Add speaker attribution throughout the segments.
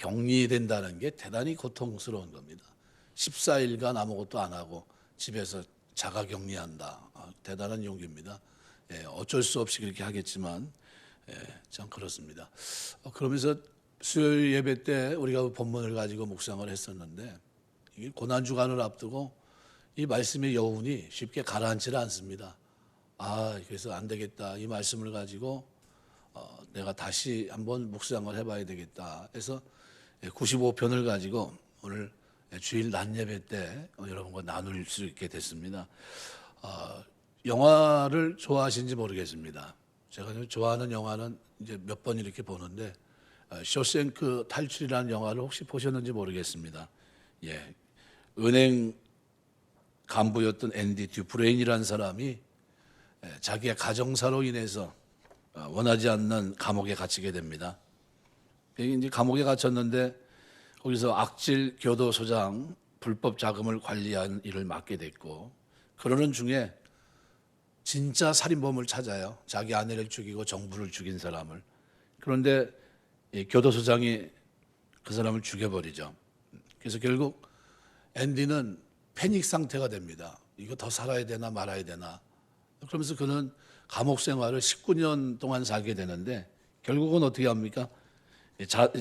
Speaker 1: 격리된다는 게 대단히 고통스러운 겁니다. 14일간 아무것도 안 하고 집에서 자가 격리한다. 대단한 용기입니다. 어쩔 수 없이 그렇게 하겠지만 참 그렇습니다. 그러면서 수요일 예배 때 우리가 본문을 가지고 묵상을 했었는데 이 고난 주간을 앞두고 이 말씀의 여운이 쉽게 가라앉지를 않습니다. 그래서 안 되겠다. 이 말씀을 가지고 내가 다시 한번 묵상을 해봐야 되겠다. 해서 95편을 가지고 오늘 주일 낮 예배 때 여러분과 나눌 수 있게 됐습니다. 영화를 좋아하시는지 모르겠습니다. 제가 좋아하는 영화는 이제 몇 번 이렇게 보는데 쇼생크 탈출이라는 영화를 혹시 보셨는지 모르겠습니다. 은행 간부였던 앤디 듀프레인이라는 사람이 자기의 가정사로 인해서 원하지 않는 감옥에 갇히게 됩니다. 이제 감옥에 갇혔는데 거기서 악질 교도소장 불법 자금을 관리하는 일을 맡게 됐고 그러는 중에 진짜 살인범을 찾아요. 자기 아내를 죽이고 정부를 죽인 사람을. 그런데 이 교도소장이 그 사람을 죽여버리죠. 그래서 결국 앤디는 패닉 상태가 됩니다. 이거 더 살아야 되나 말아야 되나. 그러면서 그는 감옥 생활을 19년 동안 살게 되는데 결국은 어떻게 합니까?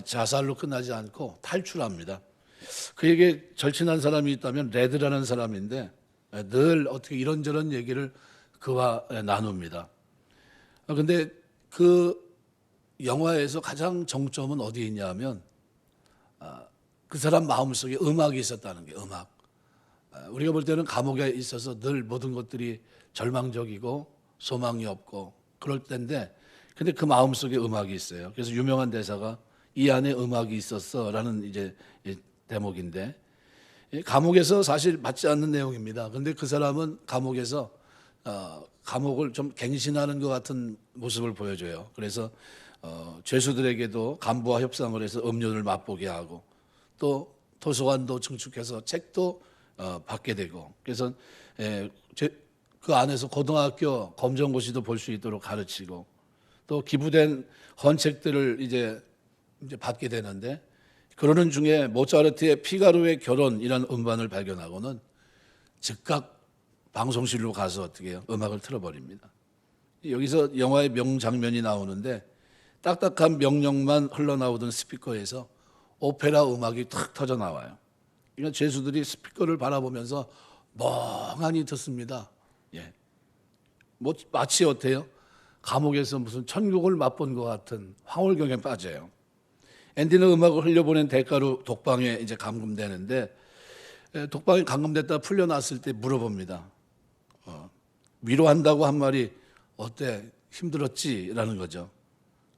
Speaker 1: 자살로 끝나지 않고 탈출합니다. 그에게 절친한 사람이 있다면 레드라는 사람인데 늘 어떻게 이런저런 얘기를 그와 나눕니다. 그런데 그 영화에서 가장 정점은 어디에 있냐면 그 사람 마음속에 음악이 있었다는 게 음악. 우리가 볼 때는 감옥에 있어서 늘 모든 것들이 절망적이고 소망이 없고 그럴 때인데 근데 그 마음속에 음악이 있어요. 그래서 유명한 대사가 이 안에 음악이 있었어라는 이제 대목인데 감옥에서 사실 맞지 않는 내용입니다. 그런데 그 사람은 감옥에서 감옥을 좀 갱신하는 것 같은 모습을 보여줘요. 그래서 죄수들에게도 간부와 협상을 해서 음료를 맛보게 하고 또 도서관도 증축해서 책도 받게 되고 그래서 그 안에서 고등학교 검정고시도 볼 수 있도록 가르치고 또 기부된 헌책들을 이제 받게 되는데 그러는 중에 모차르트의 피가로의 결혼이라는 음반을 발견하고는 즉각 방송실로 가서 어떻게 해요? 음악을 틀어버립니다. 여기서 영화의 명장면이 나오는데 딱딱한 명령만 흘러나오던 스피커에서 오페라 음악이 탁 터져 나와요. 그러니까 죄수들이 스피커를 바라보면서 멍하니 듣습니다. 마치 어때요? 감옥에서 무슨 천국을 맛본 것 같은 황홀경에 빠져요. 앤디는 음악을 흘려보낸 대가로 독방에 이제 감금되는데 독방에 감금됐다 풀려났을 때 물어봅니다. 위로한다고 한 말이 어때? 힘들었지? 라는 거죠.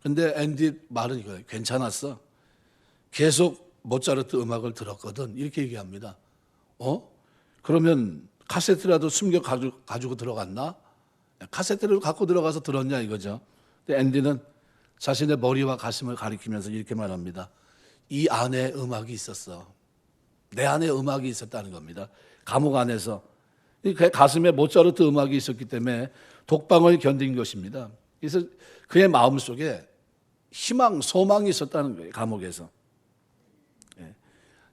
Speaker 1: 근데 앤디 말은 이거예요. 괜찮았어. 계속 모차르트 음악을 들었거든. 이렇게 얘기합니다. 그러면 카세트라도 숨겨 가지고 들어갔나? 카세트를 갖고 들어가서 들었냐 이거죠. 근데 앤디는 자신의 머리와 가슴을 가리키면서 이렇게 말합니다. 이 안에 음악이 있었어. 내 안에 음악이 있었다는 겁니다. 감옥 안에서. 가슴에 모차르트 음악이 있었기 때문에 독방을 견딘 것입니다. 그래서 그의 마음속에 희망, 소망이 있었다는 거예요. 감옥에서.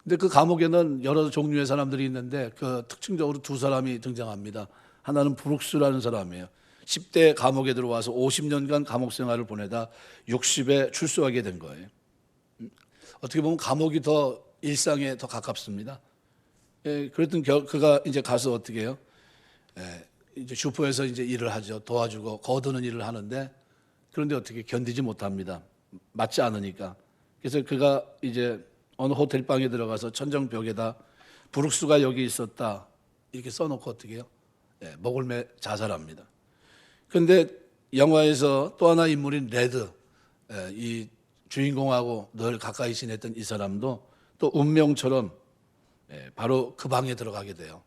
Speaker 1: 근데 그 감옥에는 여러 종류의 사람들이 있는데 그 특징적으로 두 사람이 등장합니다. 하나는 브룩스라는 사람이에요. 10대 감옥에 들어와서 50년간 감옥 생활을 보내다 60에 출소하게 된 거예요. 어떻게 보면 감옥이 더 일상에 더 가깝습니다. 그랬던 그가 이제 가서 어떻게 해요? 이제 슈퍼에서 이제 일을 하죠. 도와주고 거두는 일을 하는데 그런데 어떻게 견디지 못합니다. 맞지 않으니까. 그래서 그가 이제 어느 호텔 방에 들어가서 천정벽에다 브룩스가 여기 있었다 이렇게 써놓고 어떻게 해요? 목을 매 자살합니다. 그런데 영화에서 또 하나 인물인 레드, 이 주인공하고 늘 가까이 지냈던 이 사람도 또 운명처럼 바로 그 방에 들어가게 돼요.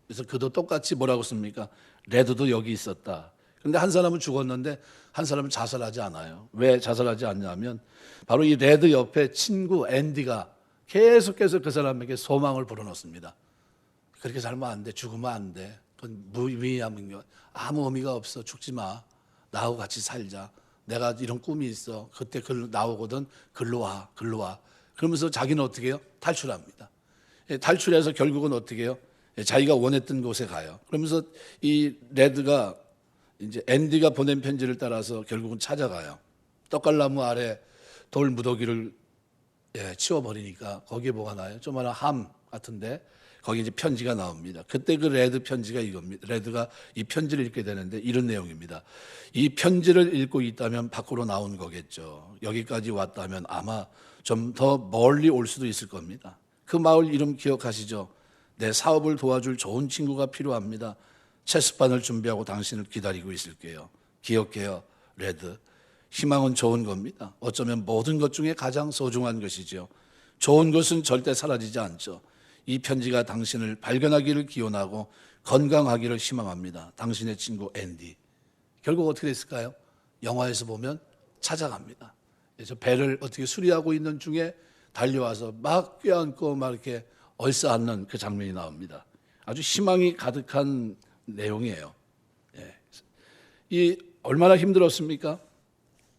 Speaker 1: 그래서 그도 똑같이 뭐라고 씁니까? 레드도 여기 있었다. 그런데 한 사람은 죽었는데 한 사람은 자살하지 않아요. 왜 자살하지 않냐면 바로 이 레드 옆에 친구 앤디가 계속해서 그 사람에게 소망을 불어넣습니다. 그렇게 살면 안 돼. 죽으면 안 돼. 그건 무의미한 아무 의미가 없어. 죽지 마. 나하고 같이 살자. 내가 이런 꿈이 있어. 그때 글로 나오거든. 글로 와. 글로 와. 그러면서 자기는 어떻게 해요? 탈출합니다. 탈출해서 결국은 어떻게 해요? 자기가 원했던 곳에 가요. 그러면서 이 레드가 이제 앤디가 보낸 편지를 따라서 결국은 찾아가요. 떡갈나무 아래 돌 무더기를 치워버리니까 거기에 뭐가 나요? 조그마한 함 같은데 거기 이제 편지가 나옵니다. 그때 그 레드 편지가 이겁니다. 레드가 이 편지를 읽게 되는데 이런 내용입니다. 이 편지를 읽고 있다면 밖으로 나온 거겠죠. 여기까지 왔다면 아마 좀 더 멀리 올 수도 있을 겁니다. 그 마을 이름 기억하시죠? 내 사업을 도와줄 좋은 친구가 필요합니다. 체스판을 준비하고 당신을 기다리고 있을게요. 기억해요, 레드. 희망은 좋은 겁니다. 어쩌면 모든 것 중에 가장 소중한 것이죠. 좋은 것은 절대 사라지지 않죠. 이 편지가 당신을 발견하기를 기원하고 건강하기를 희망합니다. 당신의 친구 앤디. 결국 어떻게 됐을까요? 영화에서 보면 찾아갑니다. 그래서 배를 어떻게 수리하고 있는 중에 달려와서 막 껴안고 막 이렇게 얼싸안는 그 장면이 나옵니다. 아주 희망이 가득한 내용이에요. 이 얼마나 힘들었습니까?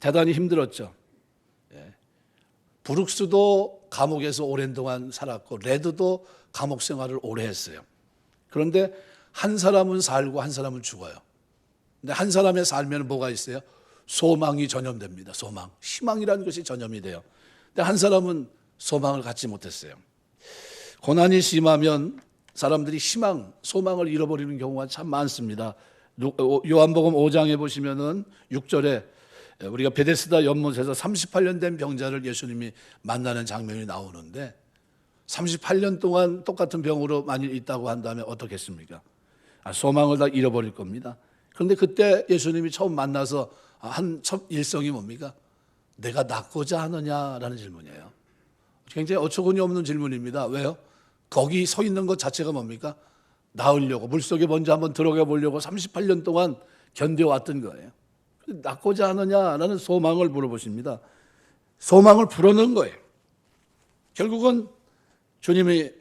Speaker 1: 대단히 힘들었죠. 브룩스도 감옥에서 오랜 동안 살았고 레드도 감옥 생활을 오래 했어요. 그런데 한 사람은 살고 한 사람은 죽어요. 근데 한 사람의 삶에는 뭐가 있어요? 소망이 전염됩니다. 소망. 희망이라는 것이 전염이 돼요. 근데 한 사람은 소망을 갖지 못했어요. 고난이 심하면 사람들이 희망, 소망을 잃어버리는 경우가 참 많습니다. 요한복음 5장에 보시면은 6절에 우리가 베데스다 연못에서 38년 된 병자를 예수님이 만나는 장면이 나오는데 38년 동안 똑같은 병으로 만일 있다고 한다면 어떻겠습니까? 소망을 다 잃어버릴 겁니다. 그런데 그때 예수님이 처음 만나서 한 첫 일성이 뭡니까? 내가 낫고자 하느냐라는 질문이에요. 굉장히 어처구니 없는 질문입니다. 왜요? 거기 서 있는 것 자체가 뭡니까? 나으려고 물속에 먼저 한번 들어가 보려고 38년 동안 견뎌왔던 거예요. 낫고자 하느냐라는 소망을 물어보십니다. 소망을 불어넣은 거예요. 결국은 주님이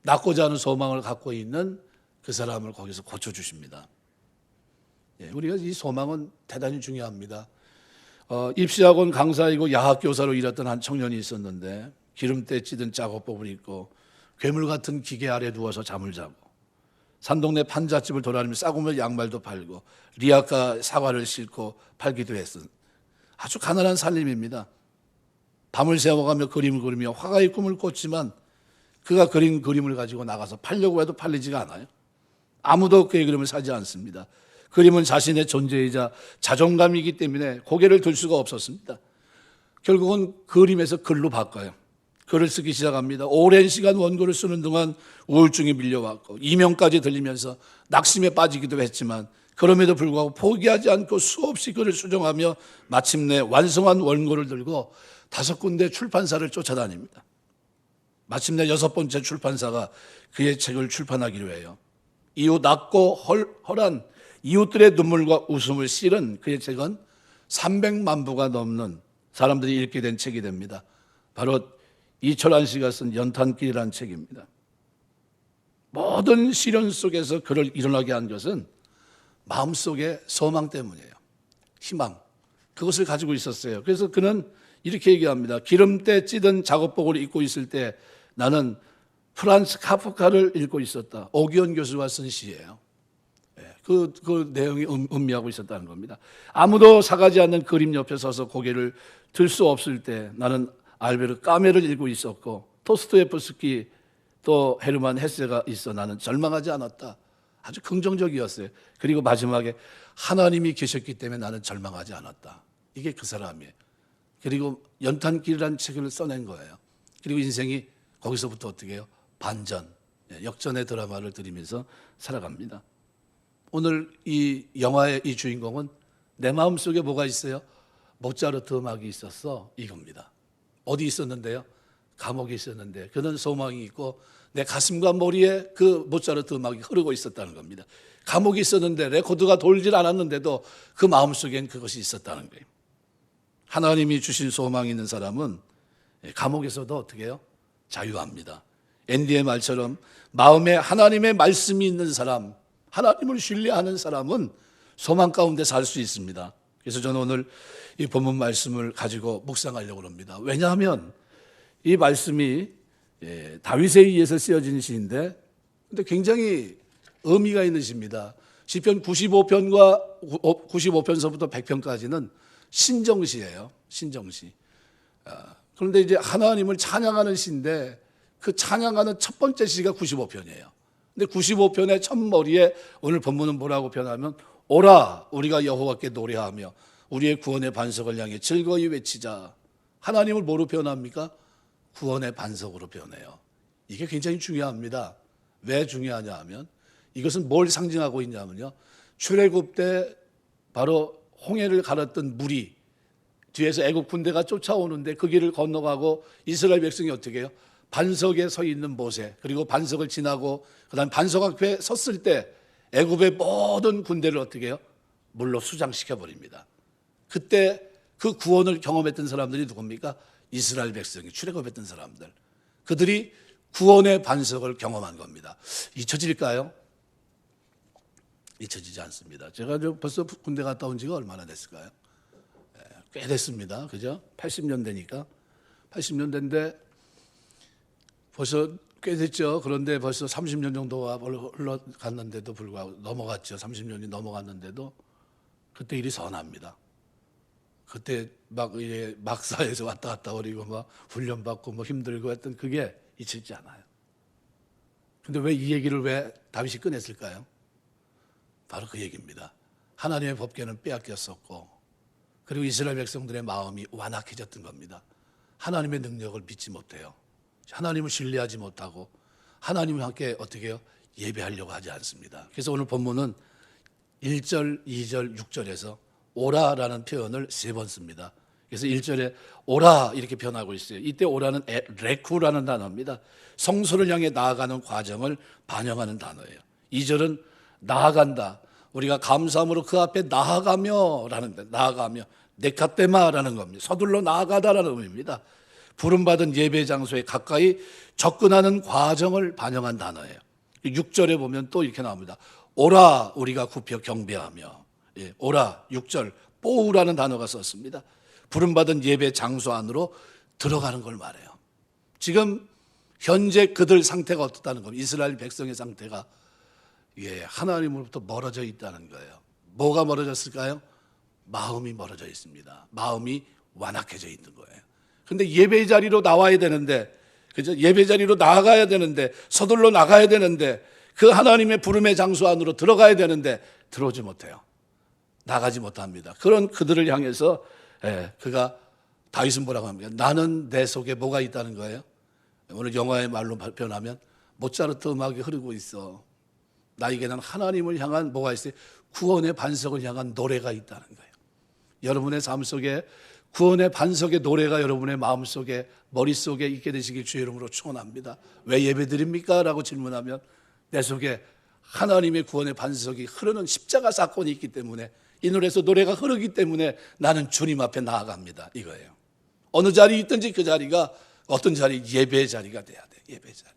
Speaker 1: 낫고자 하는 소망을 갖고 있는 그 사람을 거기서 고쳐주십니다. 우리가 이 소망은 대단히 중요합니다. 입시학원 강사이고 야학교사로 일했던 한 청년이 있었는데 기름때 찌든 작업복을 입고 괴물 같은 기계 아래 누워서 잠을 자고 산동네 판잣집을 돌아다니며 싸구려 양말도 팔고 리아카 사과를 싣고 팔기도 했던 아주 가난한 살림입니다. 밤을 새워가며 그림을 그리며 화가의 꿈을 꿨지만 그가 그린 그림을 가지고 나가서 팔려고 해도 팔리지가 않아요. 아무도 그의 그림을 사지 않습니다. 그림은 자신의 존재이자 자존감이기 때문에 고개를 들 수가 없었습니다. 결국은 그림에서 글로 바꿔요. 글을 쓰기 시작합니다. 오랜 시간 원고를 쓰는 동안 우울증이 밀려왔고 이명까지 들리면서 낙심에 빠지기도 했지만 그럼에도 불구하고 포기하지 않고 수없이 글을 수정하며 마침내 완성한 원고를 들고 5군데 출판사를 쫓아다닙니다. 마침내 6번째 출판사가 그의 책을 출판하기로 해요. 이후 낮고 헐한 이웃들의 눈물과 웃음을 실은 그의 책은 300만 부가 넘는 사람들이 읽게 된 책이 됩니다. 바로 이철환 씨가 쓴 연탄길이라는 책입니다. 모든 시련 속에서 그를 일어나게 한 것은 마음속의 소망 때문이에요. 희망. 그것을 가지고 있었어요. 그래서 그는 이렇게 얘기합니다. 기름때 찌든 작업복을 입고 있을 때 나는 프란츠 카프카를 읽고 있었다. 오기원 교수가 쓴 시예요. 그 내용이 의미하고 있었다는 겁니다. 아무도 사가지 않는 그림 옆에 서서 고개를 들 수 없을 때 나는 알베르 까메를 읽고 있었고 토스토예프스키 또 헤르만 헤세가 있어 나는 절망하지 않았다. 아주 긍정적이었어요. 그리고 마지막에 하나님이 계셨기 때문에 나는 절망하지 않았다. 이게 그 사람이에요. 그리고 연탄길이라는 책을 써낸 거예요. 그리고 인생이 거기서부터 어떻게 해요? 반전, 역전의 드라마를 들이면서 살아갑니다. 오늘 이 영화의 이 주인공은 내 마음속에 뭐가 있어요? 모차르트 음악이 있었어. 이겁니다. 어디 있었는데요? 감옥에 있었는데 그는 소망이 있고 내 가슴과 머리에 그 모차르트 음악이 흐르고 있었다는 겁니다. 감옥에 있었는데 레코드가 돌질 않았는데도 그 마음속엔 그것이 있었다는 거예요. 하나님이 주신 소망이 있는 사람은 감옥에서도 어떻게 해요? 자유합니다. 앤디의 말처럼 마음에 하나님의 말씀이 있는 사람, 하나님을 신뢰하는 사람은 소망 가운데 살 수 있습니다. 그래서 저는 오늘 이 본문 말씀을 가지고 묵상하려고 합니다. 왜냐하면 이 말씀이 다윗에 의해서 쓰여진 시인데 근데 굉장히 의미가 있는 시입니다. 시편 95편과 95편서부터 100편까지는 신정시예요. 신정시. 그런데 이제 하나님을 찬양하는 시인데 그 찬양하는 첫 번째 시가 95편이에요. 근데 95편의 첫머리에 오늘 본문은 뭐라고 표현하면 오라 우리가 여호와께 노래하며 우리의 구원의 반석을 향해 즐거이 외치자. 하나님을 뭐로 표현합니까? 구원의 반석으로 표현해요. 이게 굉장히 중요합니다. 왜 중요하냐 하면 이것은 뭘 상징하고 있냐면요. 출애굽 때 바로 홍해를 갈았던 물이 뒤에서 애굽 군대가 쫓아오는데 그 길을 건너가고 이스라엘 백성이 어떻게 해요? 반석에 서 있는 모세 그리고 반석을 지나고 그다음 반석 앞에 섰을 때 애굽의 모든 군대를 어떻게 해요? 물로 수장시켜 버립니다. 그때 그 구원을 경험했던 사람들이 누굽니까? 이스라엘 백성이 출애굽했던 사람들. 그들이 구원의 반석을 경험한 겁니다. 잊혀질까요? 잊혀지지 않습니다. 제가 벌써 군대 갔다 온 지가 얼마나 됐을까요? 꽤 됐습니다. 그죠? 80년대니까. 80년대인데 벌써 꽤 됐죠. 그런데 벌써 30년 정도가 흘러갔는데도 불구하고 넘어갔죠. 30년이 넘어갔는데도 그때 일이 선합니다. 그때 막 이제 막사에서 왔다 갔다 거리고 막 훈련받고 뭐 힘들고 했던 그게 잊히지 않아요. 근데 왜 이 얘기를 왜 다윗이 꺼냈을까요? 바로 그 얘기입니다. 하나님의 법궤는 빼앗겼었고 그리고 이스라엘 백성들의 마음이 완악해졌던 겁니다. 하나님의 능력을 믿지 못해요. 하나님을 신뢰하지 못하고 하나님과 함께 어떻게 해요? 예배하려고 하지 않습니다. 그래서 오늘 본문은 1절, 2절, 6절에서 오라라는 표현을 3번 씁니다. 그래서 1절에 오라 이렇게 표현하고 있어요. 이때 오라는 레쿠라는 단어입니다. 성소를 향해 나아가는 과정을 반영하는 단어예요. 2절은 나아간다. 우리가 감사함으로 그 앞에 나아가며라는 나아가며 네카테마라는 겁니다. 서둘러 나아가다라는 의미입니다. 부름받은 예배 장소에 가까이 접근하는 과정을 반영한 단어예요. 6절에 보면 또 이렇게 나옵니다. 오라 우리가 굽혀 경배하며 오라 6절 뽀우라는 단어가 썼습니다. 부름받은 예배 장소 안으로 들어가는 걸 말해요. 지금 현재 그들 상태가 어떻다는 겁니다. 이스라엘 백성의 상태가 하나님으로부터 멀어져 있다는 거예요. 뭐가 멀어졌을까요? 마음이 멀어져 있습니다. 마음이 완악해져 있는 거예요. 근데 예배 자리로 나와야 되는데, 그죠? 예배 자리로 나아가야 되는데, 서둘러 나가야 되는데, 그 하나님의 부름의 장소 안으로 들어가야 되는데, 들어오지 못해요. 나가지 못합니다. 그런 그들을 향해서, 그가 다윗은 뭐라고 합니까? 나는 내 속에 뭐가 있다는 거예요? 오늘 영화의 말로 표현하면, 모차르트 음악이 흐르고 있어. 나에게는 하나님을 향한 뭐가 있어요? 구원의 반석을 향한 노래가 있다는 거예요. 여러분의 삶 속에 구원의 반석의 노래가 여러분의 마음속에 머릿속에 있게 되시길 주의 이름으로 축원합니다. 왜 예배드립니까? 라고 질문하면 내 속에 하나님의 구원의 반석이 흐르는 십자가 사건이 있기 때문에 이 노래에서 노래가 흐르기 때문에 나는 주님 앞에 나아갑니다. 이거예요. 어느 자리에 있든지 그 자리가 어떤 자리? 예배 자리가 돼야 돼. 예배 자리.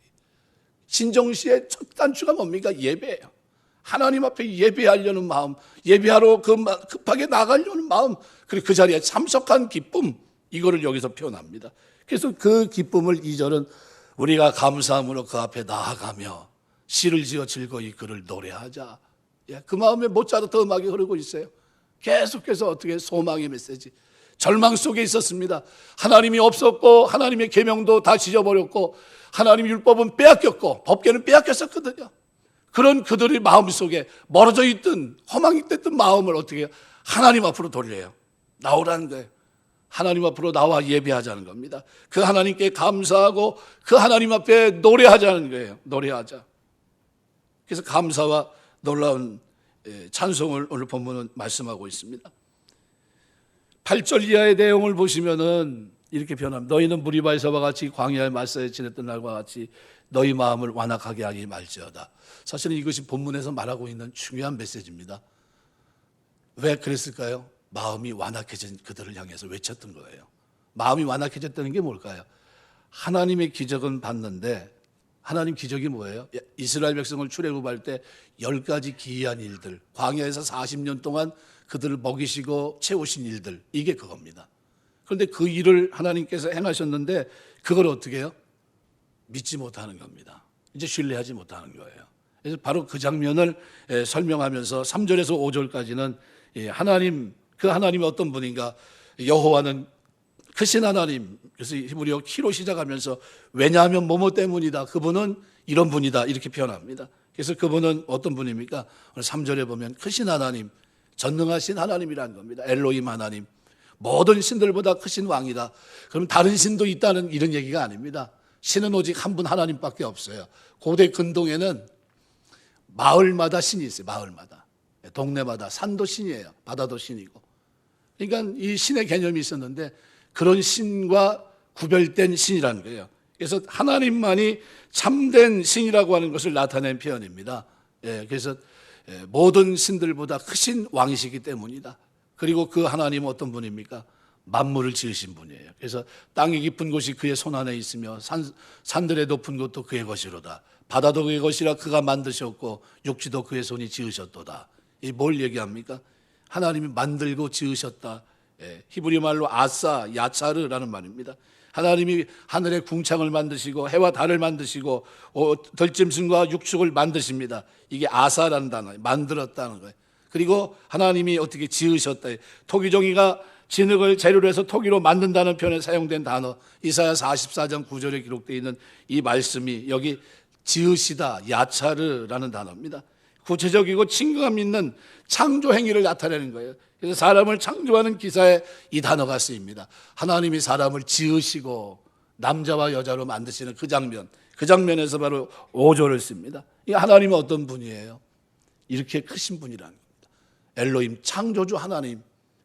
Speaker 1: 신정시의 첫 단추가 뭡니까? 예배예요. 하나님 앞에 예배하려는 마음, 예배하러 급하게 나가려는 마음, 그리고 그 자리에 참석한 기쁨, 이거를 여기서 표현합니다. 그래서 그 기쁨을 2절은 우리가 감사함으로 그 앞에 나아가며 시를 지어 즐거이 그를 노래하자. 그 마음에 모차르트 음악이 흐르고 있어요. 계속해서 어떻게 소망의 메시지. 절망 속에 있었습니다. 하나님이 없었고 하나님의 계명도 다 지져버렸고 하나님의 율법은 빼앗겼고 법궤는 빼앗겼었거든요. 그런 그들의 마음속에 멀어져 있던 허망이 됐던 마음을 어떻게 해요? 하나님 앞으로 돌려요. 나오라는 거예요. 하나님 앞으로 나와 예배하자는 겁니다. 그 하나님께 감사하고 그 하나님 앞에 노래하자는 거예요. 노래하자. 그래서 감사와 놀라운 찬송을 오늘 본문은 말씀하고 있습니다. 8절 이하의 내용을 보시면은 이렇게 표현합니다. 너희는 무리바에서와 같이 광야의 말사에 지냈던 날과 같이 너희 마음을 완악하게 하지 말지어다. 사실은 이것이 본문에서 말하고 있는 중요한 메시지입니다. 왜 그랬을까요? 마음이 완악해진 그들을 향해서 외쳤던 거예요. 마음이 완악해졌다는 게 뭘까요? 하나님의 기적은 봤는데 하나님 기적이 뭐예요? 이스라엘 백성을 출애굽할 때 10가지 기이한 일들, 광야에서 40년 동안 그들을 먹이시고 채우신 일들, 이게 그겁니다. 그런데 그 일을 하나님께서 행하셨는데 그걸 어떻게 해요? 믿지 못하는 겁니다. 이제 신뢰하지 못하는 거예요. 그래서 바로 그 장면을 설명하면서 3절에서 5절까지는 그 하나님이 어떤 분인가? 여호와는 크신 하나님. 그래서 히브리어 키로 시작하면서 왜냐하면 뭐뭐 때문이다. 그분은 이런 분이다. 이렇게 표현합니다. 그래서 그분은 어떤 분입니까? 오늘 3절에 보면 크신 하나님, 전능하신 하나님이라는 겁니다. 엘로힘 하나님. 모든 신들보다 크신 왕이다. 그럼 다른 신도 있다는 이런 얘기가 아닙니다. 신은 오직 한 분 하나님밖에 없어요. 고대 근동에는 마을마다 신이 있어요. 마을마다. 동네마다 산도 신이에요. 바다도 신이고. 그러니까 이 신의 개념이 있었는데 그런 신과 구별된 신이라는 거예요. 그래서 하나님만이 참된 신이라고 하는 것을 나타낸 표현입니다. 그래서 모든 신들보다 크신 왕이시기 때문이다. 그리고 그 하나님은 어떤 분입니까? 만물을 지으신 분이에요. 그래서 땅이 깊은 곳이 그의 손 안에 있으며 산들의 높은 곳도 그의 것이로다. 바다도 그의 것이라 그가 만드셨고 육지도 그의 손이 지으셨도다. 이 뭘 얘기합니까? 하나님이 만들고 지으셨다. 히브리 말로 아사, 야차르라는 말입니다. 하나님이 하늘의 궁창을 만드시고 해와 달을 만드시고 덜짐승과 육축을 만드십니다. 이게 아사라는 단어예요. 만들었다는 거예요. 그리고 하나님이 어떻게 지으셨다. 토기종이가 진흙을 재료로 해서 토기로 만든다는 표현에 사용된 단어, 이사야 44장 9절에 기록되어 있는 이 말씀이 여기 지으시다, 야차르라는 단어입니다. 구체적이고 친근감 있는 창조 행위를 나타내는 거예요. 그래서 사람을 창조하는 기사에 이 단어가 쓰입니다. 하나님이 사람을 지으시고 남자와 여자로 만드시는 그 장면에서 바로 5절을 씁니다. 이 하나님은 어떤 분이에요? 이렇게 크신 분이라는 겁니다. 엘로힘, 창조주 하나님,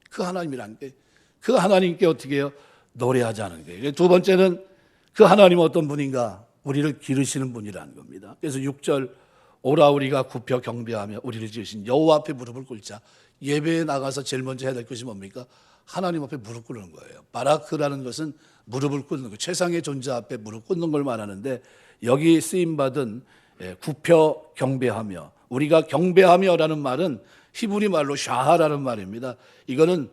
Speaker 1: 그 하나님이라는 게, 그 하나님께 어떻게 해요? 노래하자는 거예요. 두 번째는 그 하나님은 어떤 분인가? 우리를 기르시는 분이라는 겁니다. 그래서 6절, 오라 우리가 굽혀 경배하며 우리를 지으신 여호와 앞에 무릎을 꿇자. 예배에 나가서 제일 먼저 해야 될 것이 뭡니까? 하나님 앞에 무릎 꿇는 거예요. 바라크라는 것은 무릎을 꿇는 거, 최상의 존재 앞에 무릎 꿇는 걸 말하는데 여기 쓰임받은 굽혀 경배하며, 우리가 경배하며라는 말은 히브리 말로 샤하라는 말입니다. 이거는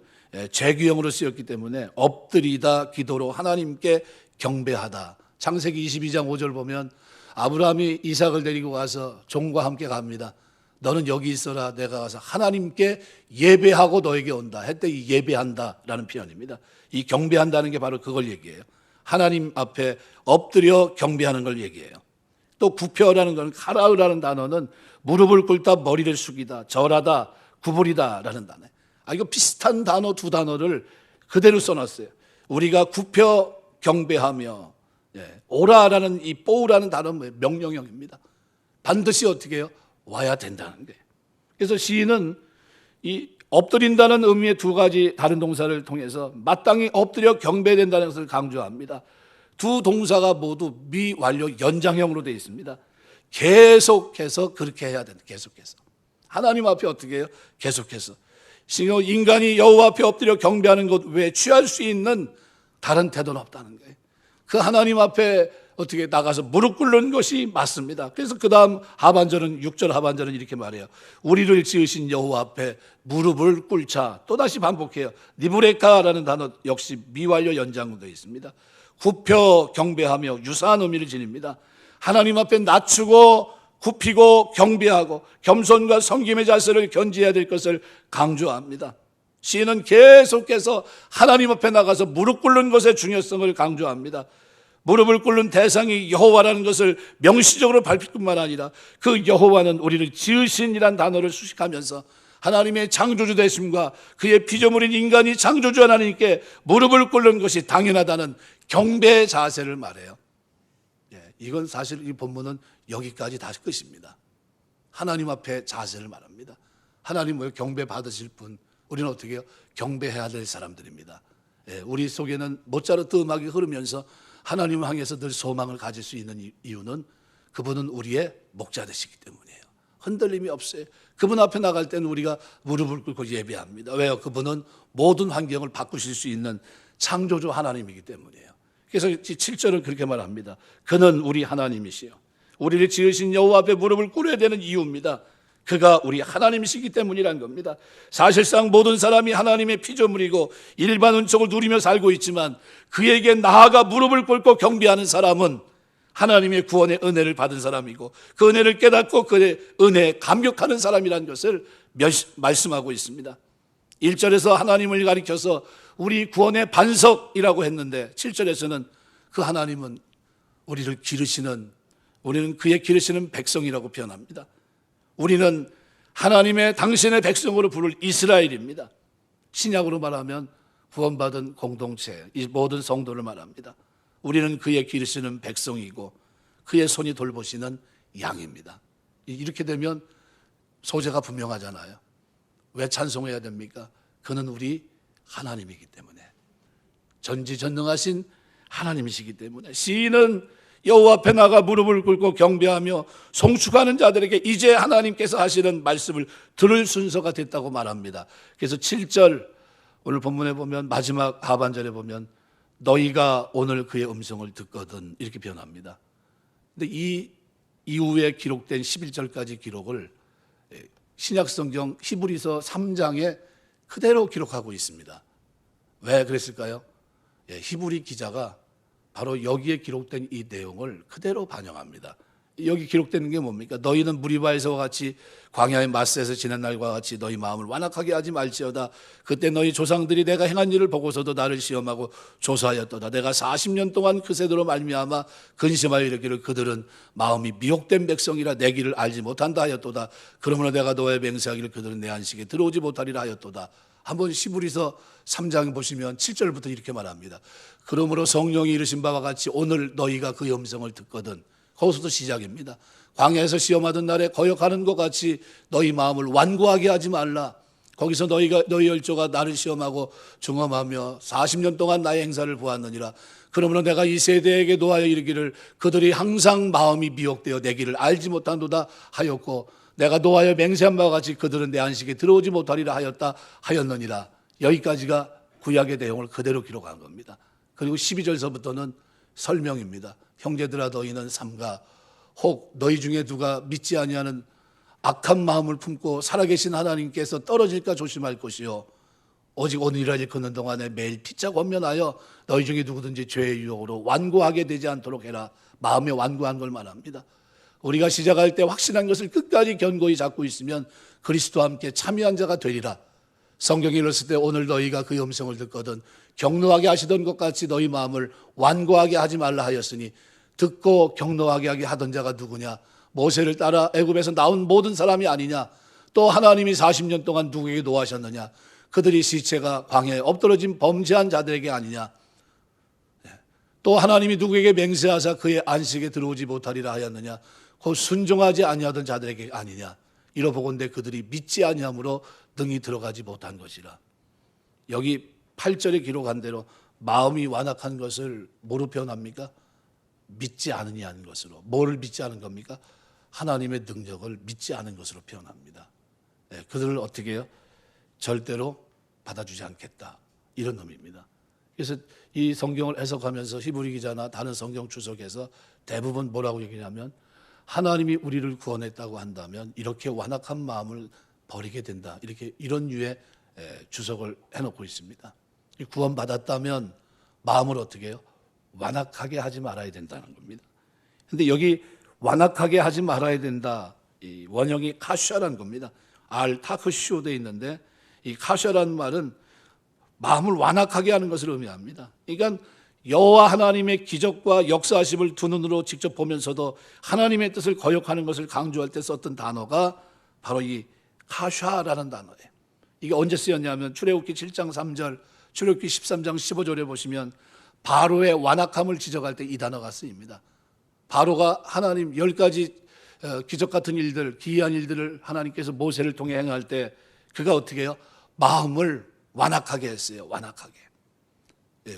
Speaker 1: 죄규형으로 쓰였기 때문에 엎드리다 기도로 하나님께 경배하다. 창세기 22장 5절 보면 아브라함이 이삭을 데리고 가서 종과 함께 갑니다. 너는 여기 있어라. 내가 가서 하나님께 예배하고 너에게 온다. 했더니 이 예배한다라는 표현입니다. 이 경배한다는 게 바로 그걸 얘기해요. 하나님 앞에 엎드려 경배하는 걸 얘기해요. 또 굽혀라는 건 카라으라는 단어는 무릎을 꿇다, 머리를 숙이다, 절하다, 구부리다라는 단어예요. 이거 비슷한 단어 두 단어를 그대로 써놨어요. 우리가 굽혀 경배하며, 오라라는 이 뽀우라는 단어는 명령형입니다. 반드시 어떻게 해요? 와야 된다는 거예요. 그래서 시인은 이 엎드린다는 의미의 두 가지 다른 동사를 통해서 마땅히 엎드려 경배된다는 것을 강조합니다. 두 동사가 모두 미완료 연장형으로 되어 있습니다. 계속해서 그렇게 해야 된다. 계속해서. 하나님 앞에 어떻게 해요? 계속해서. 인간이 여호와 앞에 엎드려 경배하는 것 외에 취할 수 있는 다른 태도는 없다는 거예요. 그 하나님 앞에 어떻게 나가서 무릎 꿇는 것이 맞습니다. 그래서 그 다음 하반절은 6절 하반절은 이렇게 말해요. 우리를 지으신 여호와 앞에 무릎을 꿇자. 또다시 반복해요. 니브레카라는 단어 역시 미완료 연장으로 되어 있습니다. 굽혀 경배하며 유사한 의미를 지닙니다. 하나님 앞에 낮추고 굽히고 경배하고 겸손과 섬김의 자세를 견지해야 될 것을 강조합니다. 시인은 계속해서 하나님 앞에 나가서 무릎 꿇는 것의 중요성을 강조합니다. 무릎을 꿇는 대상이 여호와라는 것을 명시적으로 밝힐 뿐만 아니라 그 여호와는 우리를 지으신이란 단어를 수식하면서 하나님의 창조주 되심과 그의 피조물인 인간이 창조주 하나님께 무릎을 꿇는 것이 당연하다는 경배의 자세를 말해요. 이건 사실 이 본문은 여기까지 다 끝입니다. 하나님 앞에 자세를 말합니다. 하나님 경배 받으실 분, 우리는 어떻게 해요? 경배해야 될 사람들입니다. 우리 속에는 모차르트 음악이 흐르면서 하나님을 향해서 늘 소망을 가질 수 있는 이유는 그분은 우리의 목자 되시기 때문이에요. 흔들림이 없어요. 그분 앞에 나갈 때는 우리가 무릎을 꿇고 예배합니다. 왜요? 그분은 모든 환경을 바꾸실 수 있는 창조주 하나님이기 때문이에요. 그래서 7절은 그렇게 말합니다. 그는 우리 하나님이시요, 우리를 지으신 여호와 앞에 무릎을 꿇어야 되는 이유입니다. 그가 우리 하나님이시기 때문이란 겁니다. 사실상 모든 사람이 하나님의 피조물이고 일반 은총을 누리며 살고 있지만 그에게 나아가 무릎을 꿇고 경배하는 사람은 하나님의 구원의 은혜를 받은 사람이고 그 은혜를 깨닫고 그의 은혜에 감격하는 사람이라는 것을 말씀하고 있습니다. 1절에서 하나님을 가리켜서 우리 구원의 반석이라고 했는데 7절에서는 그 하나님은 우리를 기르시는, 우리는 그의 기르시는 백성이라고 표현합니다. 우리는 하나님의 당신의 백성으로 부를 이스라엘입니다. 신약으로 말하면 구원받은 공동체, 이 모든 성도를 말합니다. 우리는 그의 기르시는 백성이고 그의 손이 돌보시는 양입니다. 이렇게 되면 소재가 분명하잖아요. 왜 찬송해야 됩니까? 그는 우리 하나님이기 때문에, 전지전능하신 하나님이시기 때문에. 시인은 여호와 앞에 나가 무릎을 꿇고 경배하며 송축하는 자들에게 이제 하나님께서 하시는 말씀을 들을 순서가 됐다고 말합니다. 그래서 7절 오늘 본문에 보면 마지막 하반절에 보면 너희가 오늘 그의 음성을 듣거든 이렇게 표현합니다. 근데 이 이후에 기록된 11절까지 기록을 신약성경 히브리서 3장에 그대로 기록하고 있습니다. 왜 그랬을까요? 히브리 기자가 바로 여기에 기록된 이 내용을 그대로 반영합니다. 여기 기록되는 게 뭡니까? 너희는 무리바에서와 같이 광야의 마스에서 지낸 날과 같이 너희 마음을 완악하게 하지 말지어다. 그때 너희 조상들이 내가 행한 일을 보고서도 나를 시험하고 조사하였도다. 내가 40년 동안 그 세대로 말미암아 근심하여 이르기를 그들은 마음이 미혹된 백성이라 내 길을 알지 못한다 하였도다. 그러므로 내가 너의 맹세하기를 그들은 내 안식에 들어오지 못하리라 하였도다. 한번 히브리서 3장 보시면 7절부터 이렇게 말합니다. 그러므로 성령이 이르신 바와 같이 오늘 너희가 그 음성을 듣거든. 거기서도 시작입니다. 광야에서 시험하던 날에 거역하는 것 같이 너희 마음을 완고하게 하지 말라. 거기서 너희 열조가 나를 시험하고 중험하며 40년 동안 나의 행사를 보았느니라. 그러므로 내가 이 세대에게 노하여 이르기를 그들이 항상 마음이 미혹되어 내 길을 알지 못한도다 하였고 내가 노하여 맹세한 바와 같이 그들은 내 안식에 들어오지 못하리라 하였느니라. 여기까지가 구약의 내용을 그대로 기록한 겁니다. 그리고 12절서부터는 설명입니다. 형제들아 너희는 삼가 혹 너희 중에 누가 믿지 아니하는 악한 마음을 품고 살아계신 하나님께서 떨어질까 조심할 것이요 오직 오늘이라 일컫는 동안에 매일 피차 권면하여 너희 중에 누구든지 죄의 유혹으로 완고하게 되지 않도록 해라. 마음에 완고한 걸 말합니다. 우리가 시작할 때 확신한 것을 끝까지 견고히 잡고 있으면 그리스도와 함께 참여한 자가 되리라. 성경이 이랬을 때 오늘 너희가 그 음성을 듣거든 격노하게 하시던 것 같이 너희 마음을 완고하게 하지 말라 하였으니 듣고 격노하게 하게 하던 자가 누구냐? 모세를 따라 애굽에서 나온 모든 사람이 아니냐? 또 하나님이 40년 동안 누구에게 노하셨느냐? 그들이 시체가 광야에 엎드러진 범죄한 자들에게 아니냐? 또 하나님이 누구에게 맹세하사 그의 안식에 들어오지 못하리라 하였느냐? 곧 순종하지 아니하던 자들에게 아니냐? 이러보건대 그들이 믿지 아니함으로 능히 들어가지 못한 것이라. 여기 8절에 기록한 대로 마음이 완악한 것을 뭐로 표현합니까? 믿지 않으냐는 것으로. 뭐를 믿지 않은 겁니까? 하나님의 능력을 믿지 않은 것으로 표현합니다. 그들을 어떻게 해요? 절대로 받아주지 않겠다. 이런 의미입니다. 그래서 이 성경을 해석하면서 히브리 기자나 다른 성경 주석에서 대부분 뭐라고 얘기하냐면 하나님이 우리를 구원했다고 한다면 이렇게 완악한 마음을 버리게 된다. 이런 류의 주석을 해놓고 있습니다. 구원받았다면 마음을 어떻게 해요? 완악하게 하지 말아야 된다는 겁니다. 그런데 여기 완악하게 하지 말아야 된다. 이 원형이 카슈아라는 겁니다. 타크슈 돼 있는데 이 카슈아라는 말은 마음을 완악하게 하는 것을 의미합니다. 그러니까 여호와 하나님의 기적과 역사하심을 두 눈으로 직접 보면서도 하나님의 뜻을 거역하는 것을 강조할 때 썼던 단어가 바로 이 카슈아라는 단어예요. 이게 언제 쓰였냐면 출애굽기 7장 3절, 출애굽기 13장 15절에 보시면 바로의 완악함을 지적할 때 이 단어가 쓰입니다. 바로가 하나님 10가지 기적 같은 일들, 기이한 일들을 하나님께서 모세를 통해 행할 때 그가 어떻게 해요? 마음을 완악하게 했어요. 완악하게.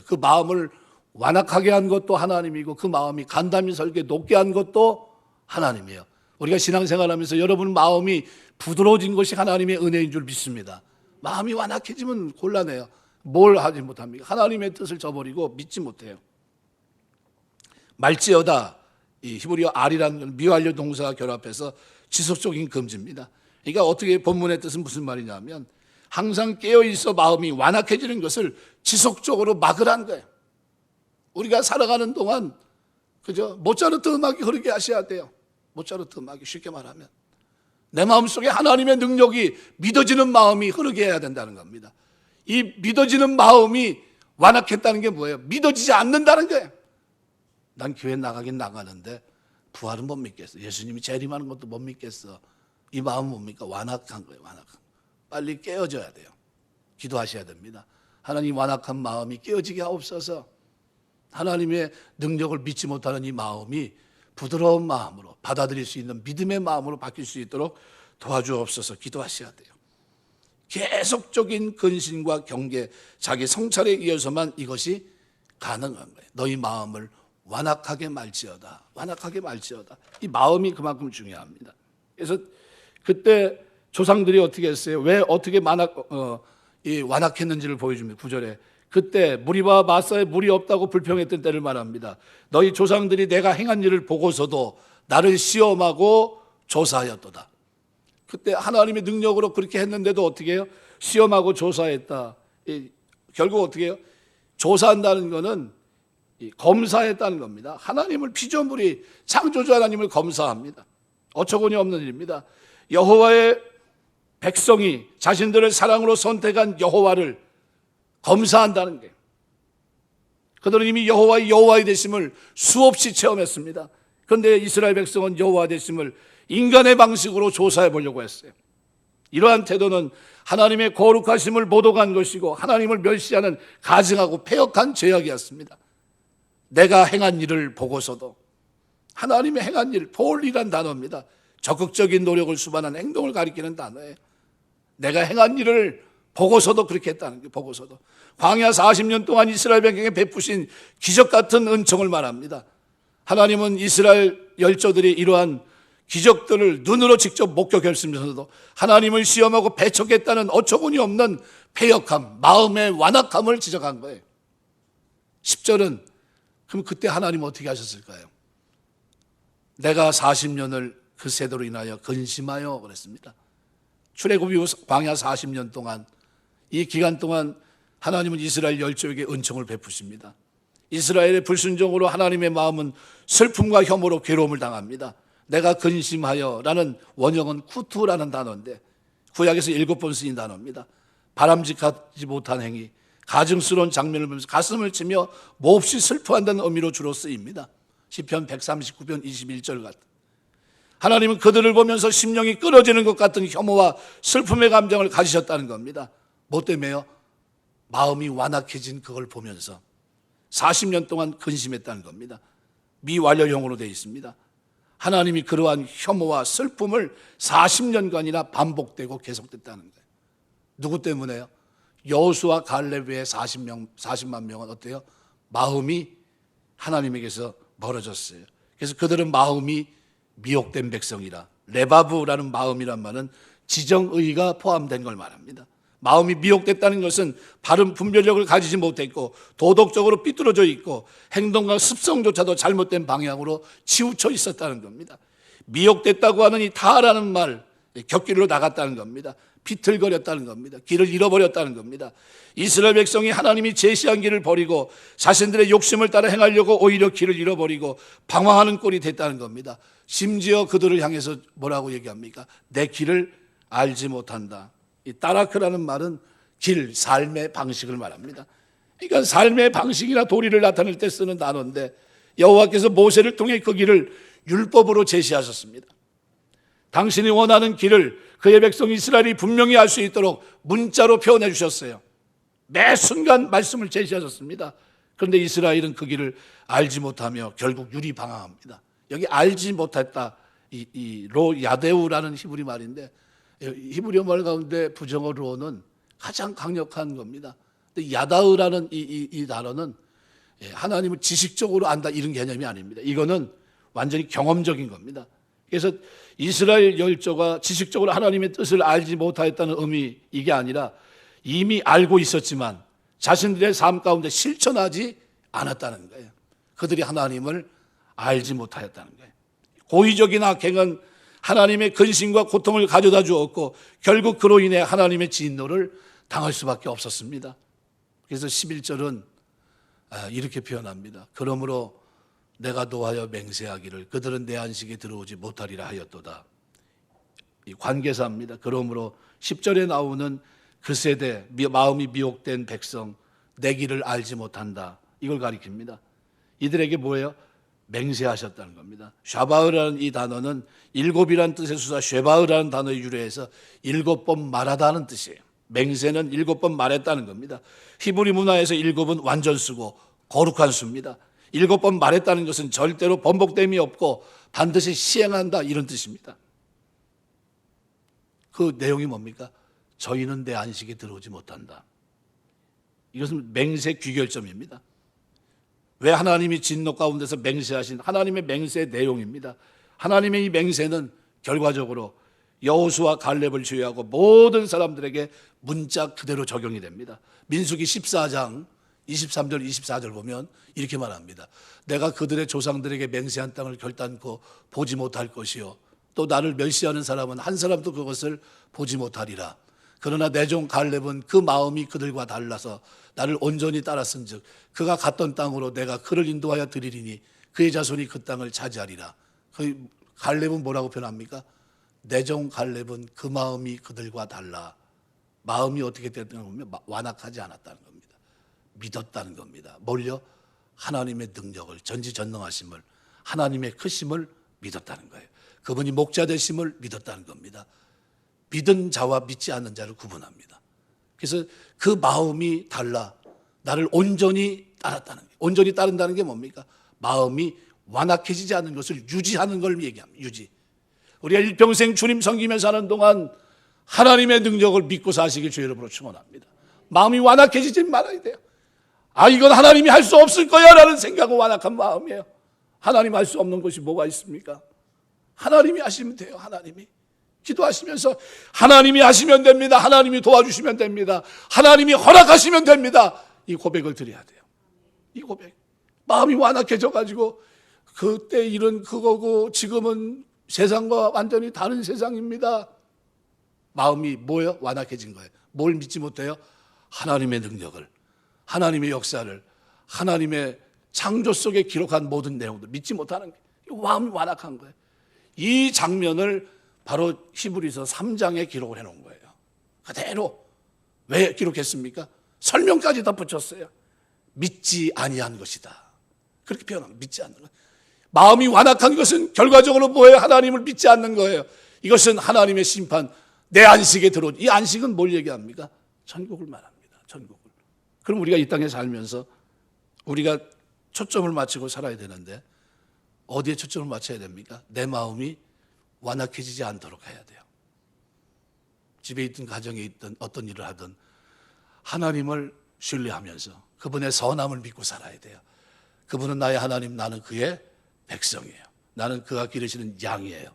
Speaker 1: 그 마음을 완악하게 한 것도 하나님이고 그 마음이 간담이 설게 높게 한 것도 하나님이에요. 우리가 신앙생활하면서 여러분 마음이 부드러워진 것이 하나님의 은혜인 줄 믿습니다. 마음이 완악해지면 곤란해요. 뭘 하지 못합니까? 하나님의 뜻을 저버리고 믿지 못해요. 말지어다, 이 히브리어 알이라는 미완료 동사가 결합해서 지속적인 금지입니다. 그러니까 어떻게 본문의 뜻은 무슨 말이냐면 항상 깨어있어 마음이 완악해지는 것을 지속적으로 막으라는 거예요. 우리가 살아가는 동안 그저 모차르트 음악이 흐르게 하셔야 돼요. 모차르트 음악이 쉽게 말하면 내 마음속에 하나님의 능력이 믿어지는 마음이 흐르게 해야 된다는 겁니다. 이 믿어지는 마음이 완악했다는 게 뭐예요? 믿어지지 않는다는 거예요. 난 교회 나가긴 나가는데 부활은 못 믿겠어. 예수님이 재림하는 것도 못 믿겠어. 이 마음은 뭡니까? 완악한 거예요. 완악한 거. 빨리 깨어져야 돼요. 기도하셔야 됩니다. 하나님, 완악한 마음이 깨어지게 하옵소서. 하나님의 능력을 믿지 못하는 이 마음이 부드러운 마음으로 받아들일 수 있는 믿음의 마음으로 바뀔 수 있도록 도와주옵소서. 기도하셔야 돼요. 계속적인 근신과 경계, 자기 성찰에 의해서만 이것이 가능한 거예요. 너희 마음을 완악하게 말지어다. 완악하게 말지어다. 이 마음이 그만큼 중요합니다. 그래서 그때 조상들이 어떻게 했어요? 왜 어떻게 완악했는지를 보여줍니다. 9절에. 그때 무리와 마사에 물이 없다고 불평했던 때를 말합니다. 너희 조상들이 내가 행한 일을 보고서도 나를 시험하고 조사하였도다. 그때 하나님의 능력으로 그렇게 했는데도 어떻게 해요? 시험하고 조사했다. 결국 어떻게 해요? 조사한다는 것은 검사했다는 겁니다. 하나님을 피조물이 창조주 하나님을 검사합니다. 어처구니 없는 일입니다. 여호와의 백성이 자신들을 사랑으로 선택한 여호와를 검사한다는 게, 그들은 이미 여호와의 되심을 수없이 체험했습니다. 그런데 이스라엘 백성은 여호와 되심을 인간의 방식으로 조사해 보려고 했어요. 이러한 태도는 하나님의 거룩하심을 모독한 것이고 하나님을 멸시하는 가증하고 패역한 죄악이었습니다. 내가 행한 일을 보고서도, 하나님의 행한 일, 볼이란 단어입니다. 적극적인 노력을 수반한 행동을 가리키는 단어예요. 내가 행한 일을 보고서도 그렇게 했다는 게, 보고서도. 광야 40년 동안 이스라엘 백성에게 베푸신 기적 같은 은총을 말합니다. 하나님은 이스라엘 열조들이 이러한 기적들을 눈으로 직접 목격했으면서도 하나님을 시험하고 배척했다는 어처구니 없는 패역함, 마음의 완악함을 지적한 거예요. 10절은 그럼 그때 하나님 어떻게 하셨을까요? 내가 40년을 그 세대로 인하여 근심하여 그랬습니다. 출애굽 이후 광야 40년 동안, 이 기간 동안 하나님은 이스라엘 열조에게 은총을 베푸십니다. 이스라엘의 불순종으로 하나님의 마음은 슬픔과 혐오로 괴로움을 당합니다. 내가 근심하여 라는 원형은 쿠투라는 단어인데 구약에서 7번 쓰인 단어입니다. 바람직하지 못한 행위, 가증스러운 장면을 보면서 가슴을 치며 몹시 슬퍼한다는 의미로 주로 쓰입니다. 시편 139편 21절 같은. 하나님은 그들을 보면서 심령이 끊어지는 것 같은 혐오와 슬픔의 감정을 가지셨다는 겁니다. 뭐 때문에요? 마음이 완악해진 그걸 보면서 40년 동안 근심했다는 겁니다. 미완료형으로 되어 있습니다. 하나님이 그러한 혐오와 슬픔을 40년간이나 반복되고 계속됐다는 거예요. 누구 때문에요? 여호수아 갈렙 외에 40만 명은 어때요? 마음이 하나님에게서 멀어졌어요. 그래서 그들은 마음이 미혹된 백성이라, 레바브라는 마음이란 말은 지정의가 포함된 걸 말합니다. 마음이 미혹됐다는 것은 바른 분별력을 가지지 못했고 도덕적으로 삐뚤어져 있고 행동과 습성조차도 잘못된 방향으로 치우쳐 있었다는 겁니다. 미혹됐다고 하는 이 타라는 말, 곁길로 나갔다는 겁니다. 비틀거렸다는 겁니다. 길을 잃어버렸다는 겁니다. 이스라엘 백성이 하나님이 제시한 길을 버리고 자신들의 욕심을 따라 행하려고 오히려 길을 잃어버리고 방황하는 꼴이 됐다는 겁니다. 심지어 그들을 향해서 뭐라고 얘기합니까? 내 길을 알지 못한다. 이 따라크라는 말은 길, 삶의 방식을 말합니다. 그러니까 삶의 방식이나 도리를 나타낼 때 쓰는 단어인데 여호와께서 모세를 통해 그 길을 율법으로 제시하셨습니다. 당신이 원하는 길을 그의 백성 이스라엘이 분명히 알 수 있도록 문자로 표현해 주셨어요. 매 순간 말씀을 제시하셨습니다. 그런데 이스라엘은 그 길을 알지 못하며 결국 유리방황합니다. 여기 알지 못했다, 이 로야데우라는 히브리 말인데 히브리어 말 가운데 부정어 로는 가장 강력한 겁니다. 근데 야다으라는 이 단어는 하나님을 지식적으로 안다 이런 개념이 아닙니다. 이거는 완전히 경험적인 겁니다. 그래서 이스라엘 열조가 지식적으로 하나님의 뜻을 알지 못하였다는 의미, 이게 아니라 이미 알고 있었지만 자신들의 삶 가운데 실천하지 않았다는 거예요. 그들이 하나님을 알지 못하였다는 거예요. 고의적인 악행은 하나님의 근심과 고통을 가져다 주었고 결국 그로 인해 하나님의 진노를 당할 수밖에 없었습니다. 그래서 11절은 이렇게 표현합니다. 그러므로 내가 노하여 맹세하기를 그들은 내 안식에 들어오지 못하리라 하였도다. 이 관계사입니다. 그러므로 10절에 나오는 그 세대, 마음이 미혹된 백성, 내 길을 알지 못한다. 이걸 가리킵니다. 이들에게 뭐예요? 맹세하셨다는 겁니다. 샤바흐라는 이 단어는 일곱이라는 뜻의 수사 쉐바흐라는 단어에 유래해서 7번 말하다는 뜻이에요. 맹세는 7번 말했다는 겁니다. 히브리 문화에서 7은 완전수고 거룩한 수입니다. 7번 말했다는 것은 절대로 번복됨이 없고 반드시 시행한다 이런 뜻입니다. 그 내용이 뭡니까? 저희는 내 안식에 들어오지 못한다. 이것은 맹세 귀결점입니다. 왜 하나님이 진노 가운데서 맹세하신 하나님의 맹세의 내용입니다. 하나님의 이 맹세는 결과적으로 여호수아 갈렙을 제외하고 모든 사람들에게 문자 그대로 적용이 됩니다. 민수기 14장 23절 24절 보면 이렇게 말합니다. 내가 그들의 조상들에게 맹세한 땅을 결단코 보지 못할 것이요 또 나를 멸시하는 사람은 한 사람도 그것을 보지 못하리라. 그러나 내 종 갈렙은 그 마음이 그들과 달라서 나를 온전히 따랐은즉 그가 갔던 땅으로 내가 그를 인도하여 드리리니 그의 자손이 그 땅을 차지하리라. 그 갈렙은 뭐라고 표현합니까? 내 종 갈렙은 그 마음이 그들과 달라. 마음이 어떻게 됐다는 보면 완악하지 않았다는 겁니다. 믿었다는 겁니다. 뭘요? 하나님의 능력을, 전지전능하심을, 하나님의 크심을 믿었다는 거예요. 그분이 목자 되심을 믿었다는 겁니다. 믿은 자와 믿지 않는 자를 구분합니다. 그래서 그 마음이 달라. 나를 온전히 따랐다는 거예요. 온전히 따른다는 게 뭡니까? 마음이 완악해지지 않는 것을 유지하는 걸 얘기합니다. 유지. 우리가 일평생 주님 섬기면서 사는 동안 하나님의 능력을 믿고 사시길 주의 이름으로 축원합니다. 마음이 완악해지지 말아야 돼요. 이건 하나님이 할 수 없을 거야 라는 생각은 완악한 마음이에요. 하나님 할 수 없는 것이 뭐가 있습니까? 하나님이 하시면 돼요. 하나님이. 기도하시면서 하나님이 하시면 됩니다. 하나님이 도와주시면 됩니다. 하나님이 허락하시면 됩니다. 이 고백을 드려야 돼요. 이 고백. 마음이 완악해져가지고 그때 일은 그거고 지금은 세상과 완전히 다른 세상입니다. 마음이 뭐예요? 완악해진 거예요. 뭘 믿지 못해요? 하나님의 능력을, 하나님의 역사를, 하나님의 창조 속에 기록한 모든 내용들 믿지 못하는 거예요. 마음이 완악한 거예요. 이 장면을 바로 히브리서 3장에 기록을 해놓은 거예요. 그대로. 왜 기록했습니까? 설명까지 다 붙였어요. 믿지 아니한 것이다. 그렇게 표현합니다. 믿지 않는 것. 마음이 완악한 것은 결과적으로 뭐예요? 하나님을 믿지 않는 거예요. 이것은 하나님의 심판, 내 안식에 들어온. 이 안식은 뭘 얘기합니까? 천국을 말합니다. 천국을. 그럼 우리가 이 땅에 살면서 우리가 초점을 맞추고 살아야 되는데 어디에 초점을 맞춰야 됩니까? 내 마음이 완악해지지 않도록 해야 돼요. 집에 있든 가정에 있든 어떤 일을 하든 하나님을 신뢰하면서 그분의 선함을 믿고 살아야 돼요. 그분은 나의 하나님, 나는 그의 백성이에요. 나는 그가 기르시는 양이에요.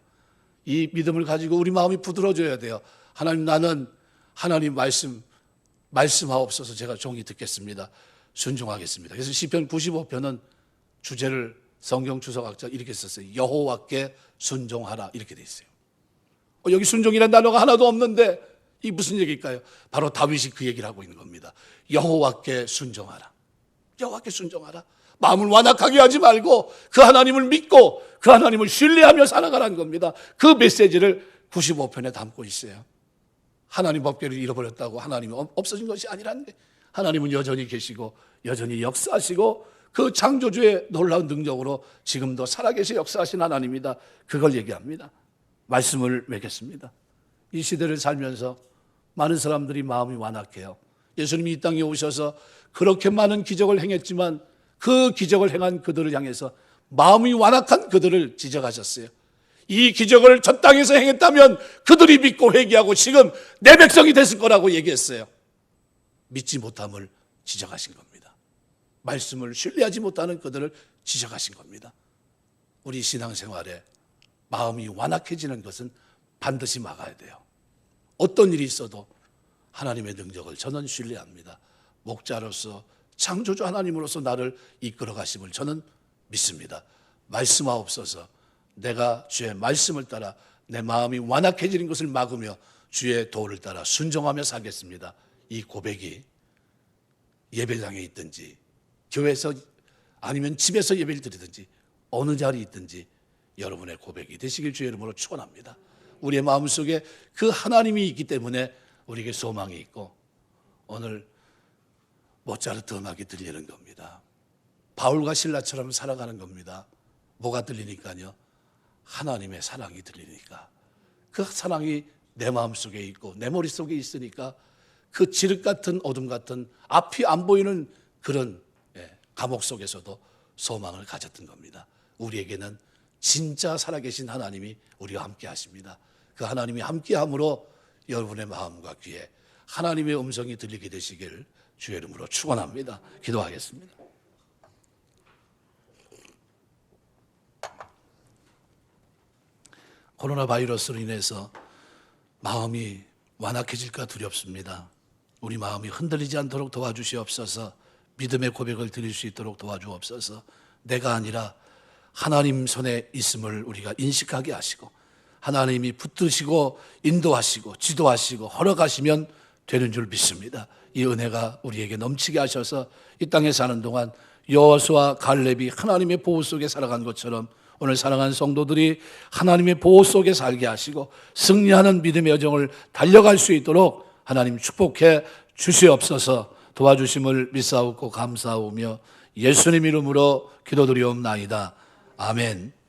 Speaker 1: 이 믿음을 가지고 우리 마음이 부드러워져야 돼요. 하나님, 나는 하나님 말씀하옵소서. 제가 종이 듣겠습니다. 순종하겠습니다. 그래서 시편 95편은 주제를 성경 주석학자 이렇게 썼어요. 여호와께 순종하라 이렇게 돼 있어요. 여기 순종이라는 단어가 하나도 없는데 이 무슨 얘기일까요? 바로 다윗이 그 얘기를 하고 있는 겁니다. 여호와께 순종하라. 여호와께 순종하라. 마음을 완악하게 하지 말고 그 하나님을 믿고 그 하나님을 신뢰하며 살아가라는 겁니다. 그 메시지를 95편에 담고 있어요. 하나님 법궤를 잃어버렸다고 하나님이 없어진 것이 아니라는 게 하나님은 여전히 계시고 여전히 역사하시고 그 창조주의 놀라운 능력으로 지금도 살아계시 역사하신 하나님이다. 그걸 얘기합니다. 말씀을 맺겠습니다. 이 시대를 살면서 많은 사람들이 마음이 완악해요. 예수님이 이 땅에 오셔서 그렇게 많은 기적을 행했지만 그 기적을 행한 그들을 향해서 마음이 완악한 그들을 지적하셨어요. 이 기적을 저 땅에서 행했다면 그들이 믿고 회개하고 지금 내 백성이 됐을 거라고 얘기했어요. 믿지 못함을 지적하신 겁니다. 말씀을 신뢰하지 못하는 그들을 지적하신 겁니다. 우리 신앙생활에 마음이 완악해지는 것은 반드시 막아야 돼요. 어떤 일이 있어도 하나님의 능력을 저는 신뢰합니다. 목자로서 창조주 하나님으로서 나를 이끌어 가심을 저는 믿습니다. 말씀하옵소서. 내가 주의 말씀을 따라 내 마음이 완악해지는 것을 막으며 주의 도를 따라 순종하며 살겠습니다. 이 고백이 예배장에 있든지 교회에서 아니면 집에서 예배를 드리든지 어느 자리에 있든지 여러분의 고백이 되시길 주의 이름으로 축원합니다. 우리의 마음속에 그 하나님이 있기 때문에 우리에게 소망이 있고 오늘 모차르트 음악이 들리는 겁니다. 바울과 실라처럼 살아가는 겁니다. 뭐가 들리니까요? 하나님의 사랑이 들리니까. 그 사랑이 내 마음속에 있고 내 머릿속에 있으니까 그 지륵 같은 어둠 같은 앞이 안 보이는 그런 감옥 속에서도 소망을 가졌던 겁니다. 우리에게는 진짜 살아계신 하나님이 우리와 함께 하십니다. 그 하나님이 함께함으로 여러분의 마음과 귀에 하나님의 음성이 들리게 되시길 주의 이름으로 축원합니다. 기도하겠습니다. 코로나 바이러스로 인해서 마음이 완악해질까 두렵습니다. 우리 마음이 흔들리지 않도록 도와주시옵소서. 믿음의 고백을 드릴 수 있도록 도와주옵소서. 내가 아니라 하나님 손에 있음을 우리가 인식하게 하시고 하나님이 붙드시고 인도하시고 지도하시고 허락하시면 되는 줄 믿습니다. 이 은혜가 우리에게 넘치게 하셔서 이 땅에 사는 동안 여호수아 갈렙이 하나님의 보호 속에 살아간 것처럼 오늘 사랑하는 성도들이 하나님의 보호 속에 살게 하시고 승리하는 믿음의 여정을 달려갈 수 있도록 하나님 축복해 주시옵소서. 도와주심을 믿사옵고 감사하며 예수님 이름으로 기도드리옵나이다. 아멘.